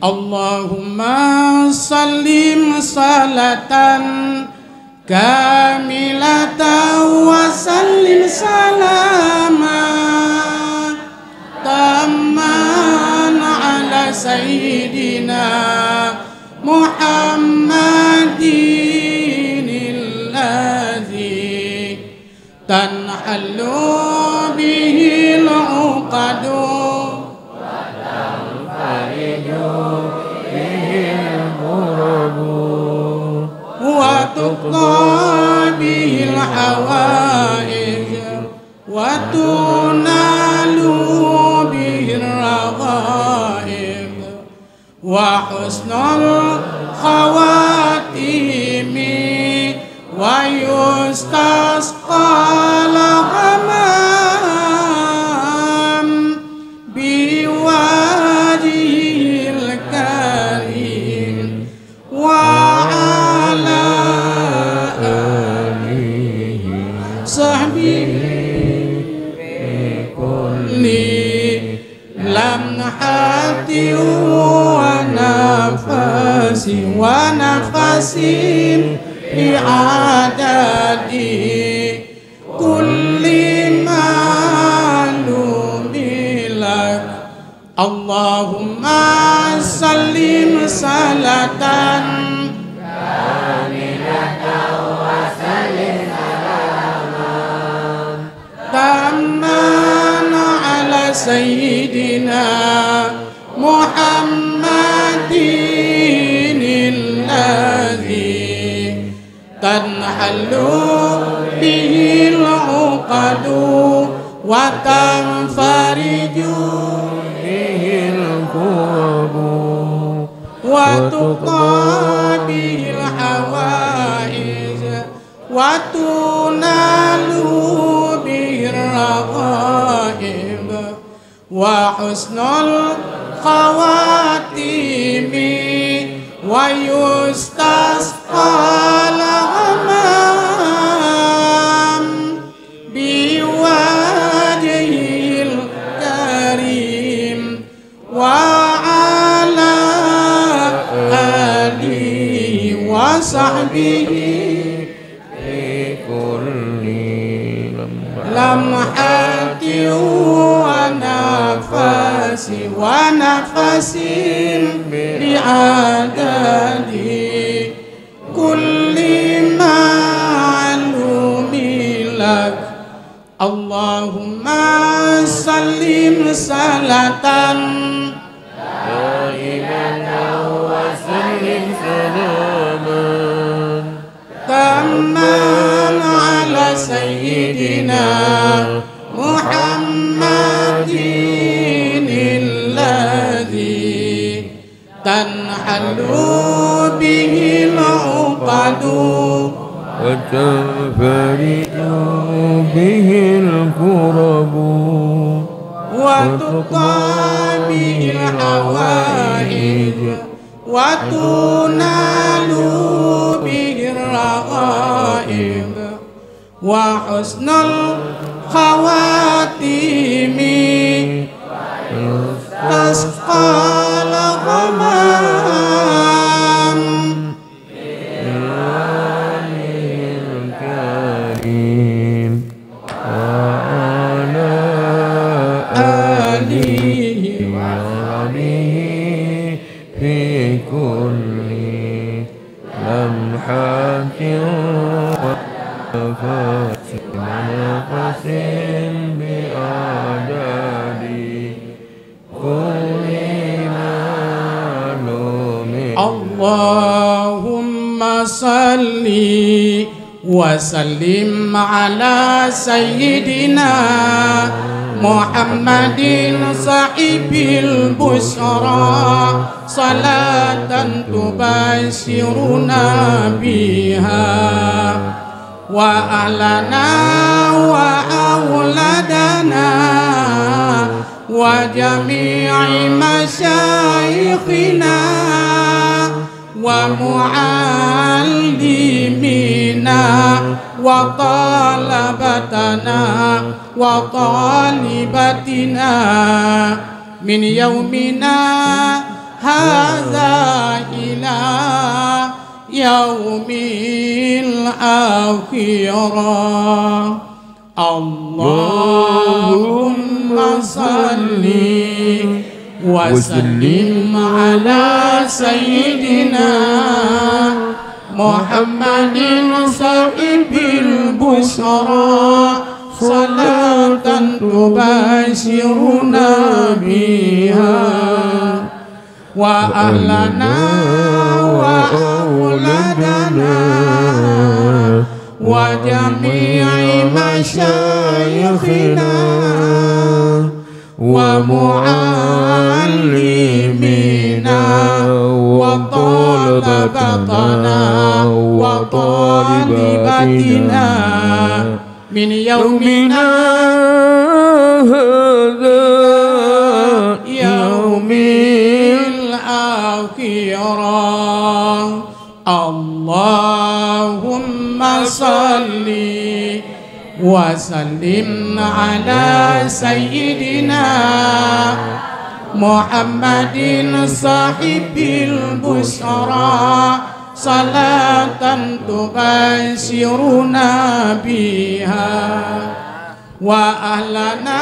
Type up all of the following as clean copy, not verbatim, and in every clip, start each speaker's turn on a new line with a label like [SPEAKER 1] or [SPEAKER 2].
[SPEAKER 1] Allahumma sallim salatan kamilatan wa sallim salaman tamman ala sayyidina Muhammadin alladhi tanhallu bihi al-uqadu wa tanfariju bihi al-kurabu wa tuqda bihi al-hawaij wa tunalu bihi al-raghaib wa husnul khawatimi wa yustasqa al-ghamam biwajhil karim wa ala alihi sahbihi kulli lamhati wa nafasi wa nafasin bi'adadi kulli ma'lumilak Allahumma sallim salatan kamilatan wa sallim salaman tamman ala sayyidina Muhammadin alladhi tanhallu bihi al-uqadu wa tanfariju bihi al-kurabu wa tuqda bihi al-hawaij wa tunalu bihi al-raghaib wa husnul khawatimi wa yustasqa al-ghamam biwajhil karim wa ala alihi wa sahbihi fi kulli lamhati wa nafasi wa nafasin bi'adadi kulli ma'lumilak Allahumma sallim salatan daimatan wa sallim salaman tamman ala sayyidina Muhammadin alladhi tanhallu bihi al-uqadu wa tanfariju bihi al-kurabu wa tuqda bihi al-hawaij wa tunalu bihi al-raghaib wa husnul khawatimi tasqal ghamam biwajhil karim wa ala alihi wa sahbihi fi kulli lamhatin wa nafasin bi'adadi kulli ma'lumin Allahumma salli wa sallim ala sayyidina Muhammadin sahibil busra salatan tubashiruna biha wa ahlana wa auladana wa jami'i masyayikhina wa muallimina wa talabatana wa talibatina min yaumina يوم الآخرة اللهم صل وسلم على سيدنا محمد صاحب البشرى صلاة تباشرنا بها وأهلنا وأولادنا وجميع مشايخنا ومعلمينا وطلبتنا وطالباتنا من يومنا هذا يوم الآخرة اللهم صل وسلم على سيدنا محمد صاحب البشرى صلاة تباشرنا بها وأهلنا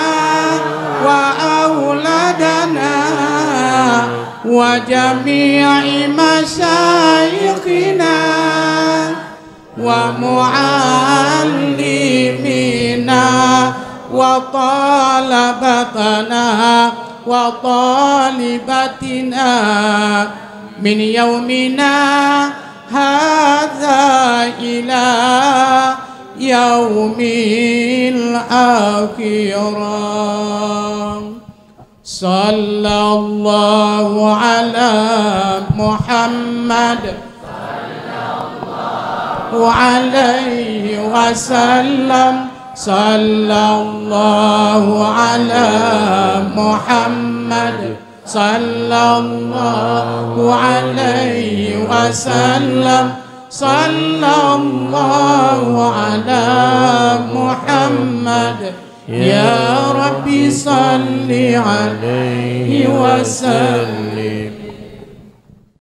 [SPEAKER 1] وأولادنا وجميع مشايخنا ومعلمينا وطلبتنا وطالباتنا من يومنا هذا إلى يوم الآخرة صلى الله على محمد عليه وسلم صلى الله على محمد صلى الله عليه وسلم صلى الله على محمد يا ربي صل عليه وسلم